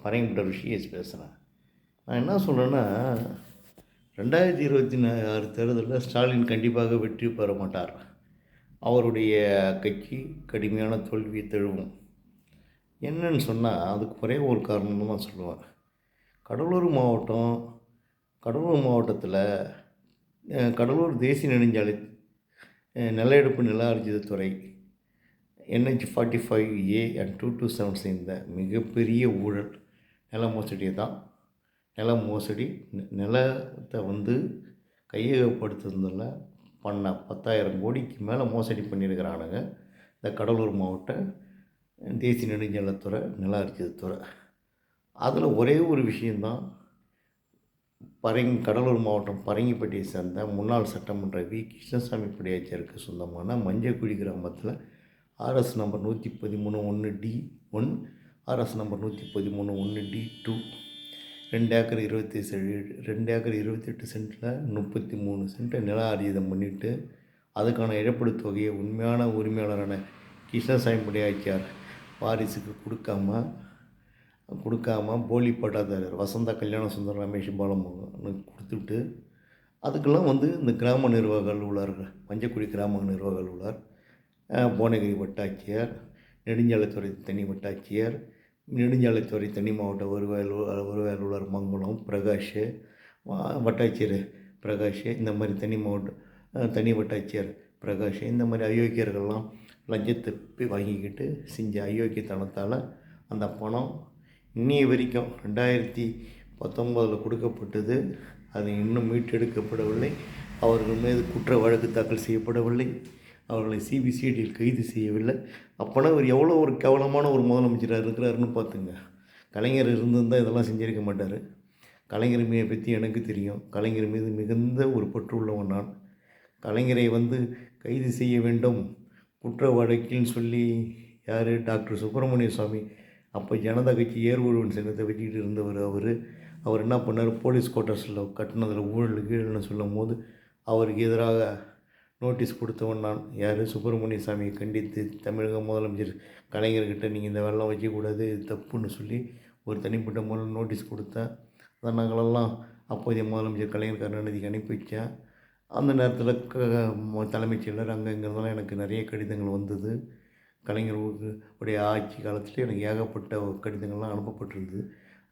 பரங்கிப்பட்ட ரிஷிகேஷ் பேசுகிறேன். நான் என்ன சொல்கிறேன்னா, 2026 தேர்தலில் ஸ்டாலின் கண்டிப்பாக வெற்றி பெற மாட்டார். அவருடைய கட்சி கடுமையான தோல்வியை தழுவும். என்னன்னு சொன்னால், அதுக்கு ஒரே ஒரு காரணம்னு தான் சொல்லுவேன். கடலூர் மாவட்டத்தில் கடலூர் தேசிய நெடுஞ்சாலை நில எடுப்பு நில ஆர்ஜிதத்துறை NH-45A and 227 சேர்ந்த மிகப்பெரிய ஊழல் நில மோசடி தான். நிலத்தை கையகப்படுத்துறதில் பண்ண 10,000 கோடிக்கு மேலே மோசடி பண்ணியிருக்கிறானுங்க இந்த கடலூர் மாவட்ட தேசிய நெடுஞ்சாலைத்துறை நில ஆர்ஜிதத்துறை. அதில் ஒரே ஒரு விஷயந்தான், கடலூர் மாவட்டம் பரங்கிப்பட்டியை சேர்ந்த முன்னாள் சட்டமன்ற கிருஷ்ணசாமி படையாச்சியாருக்கு சொந்தமான மஞ்சக்குழி கிராமத்தில் RS number 113(1)D1, RS number 113(1)D2 2 acre 28 சென்ட்டில் 33 சென்ட்டை நில ஆர்ஜிதம் பண்ணிவிட்டு அதுக்கான இழப்பீடு தொகையை உண்மையான உரிமையாளரான கிருஷ்ணசாமி படையாச்சியார் வாரிசுக்கு கொடுக்காம போலி பட்டாதாரர் வசந்தா கல்யாண சுந்தரம் ரமேஷ் பாலமுருகன் கொடுத்துட்டு அதுக்கெல்லாம் இந்த கிராம நிர்வாக அலுவலர்கள், மஞ்சக்குடி கிராம நிர்வாக அலுவலர், புவனகிரி வட்டாட்சியர், நெடுஞ்சாலைத்துறை தனி வட்டாட்சியர், நெடுஞ்சாலைத்துறை தனி மாவட்ட வருவாய் அலுவலர் மங்குளம் பிரகாஷ், வட்டாட்சியர் பிரகாஷ், இந்த மாதிரி தனி வட்டாட்சியர் பிரகாஷ், இந்த மாதிரி அயோக்கியர்கள்லாம் லஞ்சத்தை வாங்கிக்கிட்டு செஞ்ச அயோக்கியத்தனத்தால் அந்த பணம் இன்னைய வரைக்கும் 2019 கொடுக்கப்பட்டது. அது இன்னும் மீட்டெடுக்கப்படவில்லை. அவர்கள் மீது குற்ற வழக்கு தாக்கல் செய்யப்படவில்லை. அவர்களை CBCIDயில் கைது செய்யவில்லை. அப்போனா அவர் எவ்வளோ ஒரு கேவலமான ஒரு முதலமைச்சராக இருக்கிறாருன்னு பார்த்துங்க. கலைஞர் இருந்திருந்தால் இதெல்லாம் செஞ்சிருக்க மாட்டார். கலைஞர் பற்றி எனக்கு தெரியும். கலைஞர் மீது மிகுந்த ஒரு பற்று உள்ளவன் நான். கலைஞரை கைது செய்ய வேண்டும் குற்ற வழக்கில்னு சொல்லி யார், டாக்டர் சுப்பிரமணிய சுவாமி, அப்போ ஜனதா கட்சி ஏர்வொருவன் சின்னத்தை வச்சுக்கிட்டு இருந்தவர். அவர் என்ன பண்ணார், போலீஸ் குவார்ட்டர்ஸில் கட்டினதில் ஊழல்னு சொல்லும் போது அவருக்கு எதிராக நோட்டீஸ் கொடுத்தவன் நான். யார், சுப்பிரமணிய சாமியை கண்டித்து தமிழக முதலமைச்சர் கலைஞர்கிட்ட நீங்கள் இந்த வெள்ளம் வைக்கக்கூடாது, இது தப்புன்னு சொல்லி ஒரு தனிப்பட்ட முறையில் நோட்டீஸ் கொடுத்தேன். அதை நாங்களெல்லாம் அப்போதைய முதலமைச்சர் கலைஞர் கருணாநிதிக்கு அனுப்பி வச்சேன். அந்த நேரத்தில் தலைமைச் செயலர் அங்கே இங்கிறதுனால எனக்கு நிறைய கடிதங்கள் வந்தது. கலைஞர் உடைய ஆட்சி காலத்தில் எனக்கு ஏகப்பட்ட கடிதங்கள்லாம் அனுப்பப்பட்டிருந்தது.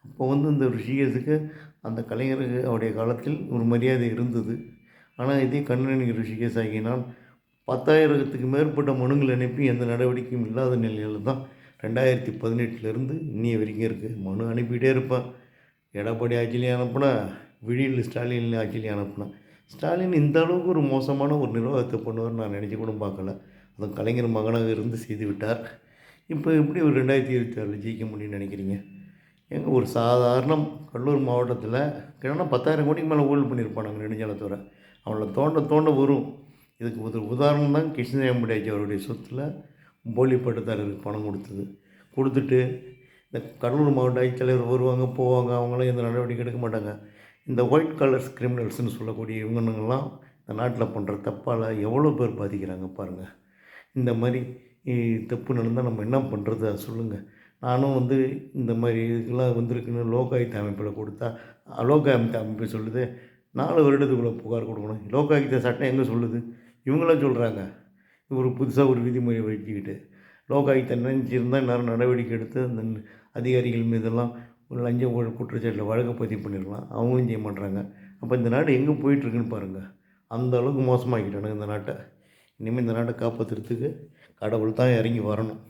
அப்போ இந்த ரிஷிகேஷுக்கு அந்த கலைஞர் அவருடைய காலத்தில் ஒரு மரியாதை இருந்தது. ஆனால் இதே கண்ணன் ரிஷிகேஷ் ஆகினால் 10,000க்கு மேற்பட்ட மனுங்கள் அனுப்பி எந்த நடவடிக்கையும் இல்லாத நிலையில் தான் 2018 இன்னைய வரைக்கும் இருக்குது. மனு அனுப்பிகிட்டே இருப்பேன். எடப்பாடி ஆட்சியிலையும் அனுப்புனேன், விடியல் ஸ்டாலின் ஆட்சியிலையும் அனுப்புனேன். ஸ்டாலின் இந்த அளவுக்கு ஒரு மோசமான ஒரு நிர்வாகத்தை பண்ணுவார் நான் நினச்சி கூட பார்க்கல. அதுவும் கலைஞர் மகனாக இருந்து செய்து விட்டார். இப்போ எப்படி ஒரு 2026 ஜெயிக்க முடியும்னு நினைக்கிறீங்க? ஒரு சாதாரண கடலூர் மாவட்டத்தில் கிட்டத்தட்ட 10,000 கோடிக்கு மேலே ஊழல் பண்ணியிருப்பானாங்க நெடுஞ்சாலைத்துறை. அவங்கள தோண்ட வரும். இதுக்கு ஒரு உதாரணம் தான் கிருஷ்ணசாமி படையாச்சி அவருடைய சொத்தில் போலி பட்டதாரருக்கு பணம் கொடுத்துட்டு இந்த கடலூர் மாவட்ட ஆட்சித்தலைவர் வருவாங்க போவாங்க, அவங்களாம் எந்த நடவடிக்கை எடுக்க மாட்டாங்க. இந்த ஒயிட் கலர்ஸ் கிரிமினல்ஸ்னு சொல்லக்கூடிய இவங்கெல்லாம் இந்த நாட்டில் பண்ணுற தப்பால் எவ்வளோ பேர் பாதிக்கிறாங்க பாருங்கள். இந்த மாதிரி தப்பு நடந்தால் நம்ம என்ன பண்ணுறது அதை சொல்லுங்கள். நானும் இந்த மாதிரி இதுக்கெல்லாம் வந்திருக்குன்னு லோகாயுக்த அமைப்பில் கொடுத்தா, லோகாயுக்த அமைப்பு சொல்லுது 4 வருடத்துக்குள்ளே புகார் கொடுக்கணும். லோகாயுக்த சட்டம் எங்கே சொல்லுது? இவங்களாம் சொல்கிறாங்க. ஒரு புதுசாக ஒரு விதிமுறை வச்சுக்கிட்டு லோகாயுக்த நினைச்சிருந்தால் நேரம் நடவடிக்கை எடுத்து அந்த அதிகாரிகள் மீதெல்லாம் ஒரு லஞ்ச ஊழல் குற்றச்சாட்டில் வழக்கு பதிவு பண்ணிடலாம். அவங்களும் செய்ய மாட்டாங்க. அப்போ இந்த நாடு எங்கே போயிட்டுருக்குன்னு பாருங்கள். அந்த அளவுக்கு மோசமாக்கிட்டானுங்க இந்த நாட்டை. இனிமேல் இந்த நாட்டை காப்பாற்றுறதுக்கு கடவுள் தான் இறங்கி வரணும்.